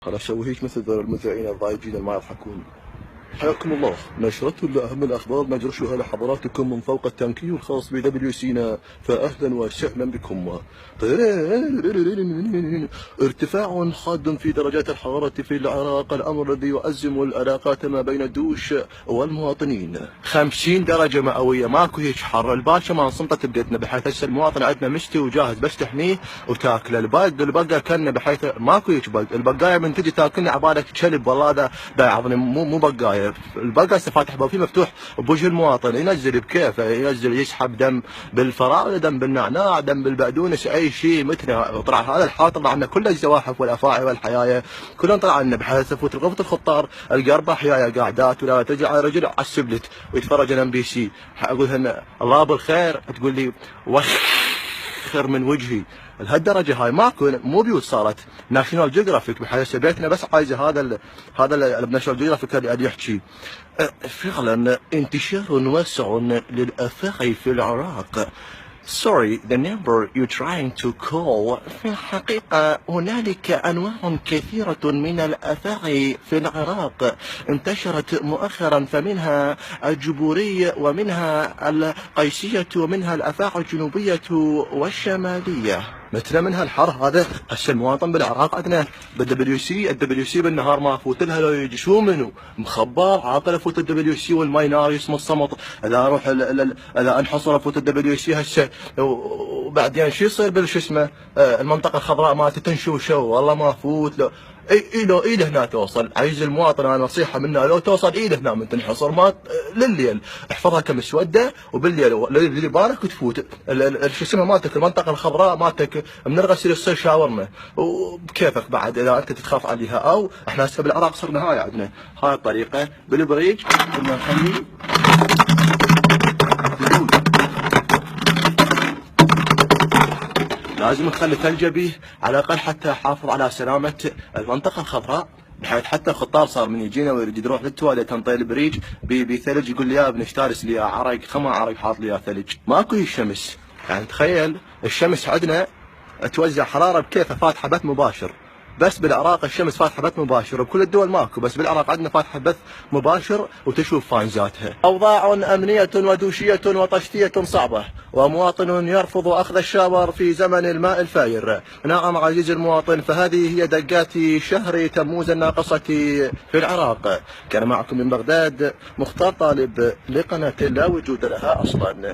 أنا أسوي هيك مثل ذول المذيعين الضايجين اللي ما يضحكون. حياكم الله، نشرة لأهم الأخبار نجرشها لحضراتكم من فوق التنكي الخاص بدبليو سينا، فأهلا وسهلا بكم. ارتفاع حاد في درجات الحرارة في العراق، الأمر الذي يؤزم العلاقات ما بين الدوش والمواطنين. 50 درجة مئوية، ماكو هيك حر. الباشا ما انصمتت بيتنا، بحيث هسه المواطن عندنا مشتي وجاهز بس تحميه وتاكله. البقى كنا بحيث ماكو هيك بق. البقايه من تجي تاكلني عبالك كلب، والله هذا يعظني مو بقايه. البقى هسه فاتح باب فيه مفتوح بوجه المواطن، ينزل بكيفه، ينزل يسحب دم بالفراوله، دم بالنعناع، دم بالبقدونس، اي شيء مثله. طلع هذا الحار طلع عنا كل الزواحف والافاعي والحيايه كلهم طلع عنا، بحيث افوت غرفه الخطار القى 4 حيايه قاعدات، ولا تجي على رجل على السبلت ويتفرج على MBC. اقول لهن الله بالخير، تقول لي وخر من وجهي. لهالدرجه هاي ماكو، مو بيوت، صارت ناشونال جيوغرافيك، بحيث بيتنا بس عايزه هذا الناشونال جيوغرافيك اللي يحكي. فعلا انتشار واسع للافاعي في العراق. Sorry, the number you're trying to call. في الحقيقة هنالك أنواع كثيرة من الأفاعي في العراق انتشرت مؤخرا، فمنها الجبوري ومنها القيسية ومنها الأفاعي الجنوبية والشمالية. مثل منها الحر هذا. هسه المواطن بالعراق عندنا الدبليو سي بالنهار ما افوت لها لو يجي شو منو مخبار عاقل افوت الدبليو سي والماي نار يسمى الصمت. اذا اروح اذا انحصر افوت الدبليو سي هسه، وبعدين شو يصير بالشو اسمه المنطقه الخضراء مالتي تنشوشو، والله ما افوت. لو لو هنا توصل، عايز المواطن انا نصيحه منا، لو توصل هنا من تنحصر ما لليل احفظها كمسوده، وبالليل اللي بالك تفوت شو اسمه مالتك المنطقه الخضراء مالتك من الغسيل يصير شاورما وبكيفك بعد اذا انت تخاف عليها. او احنا هسه بالعراق صرنا هاي عندنا هاي الطريقه بالبريج، قلنا نخلي لازم نخلي ثلجه به على الاقل حتى يحافظ على سلامه المنطقه الخضراء، بحيث حتى الخطار صار من يجينا ويريد يروح للتواليت نطي البريج بثلج، يقول لي يا ابن اشترس لي عرق، خما عرق حاط لي ثلج. ماكو الشمس، يعني تخيل الشمس عندنا توزع حراره بكيفها، فاتحه بث مباشر. بس بالعراق الشمس فاتحه بث مباشر، وبكل الدول ماكو، بس بالعراق عندنا فاتحه بث مباشر وتشوف فانزاتها. اوضاع امنيه ودوشيه وطشتيه صعبه، ومواطن يرفض اخذ الشاور في زمن الماء الفاير. نعم عزيزي المواطن، فهذه هي دقات شهر تموز الناقصه في العراق. كان معكم من بغداد مختار طالب لقناه لا وجود لها اصلا.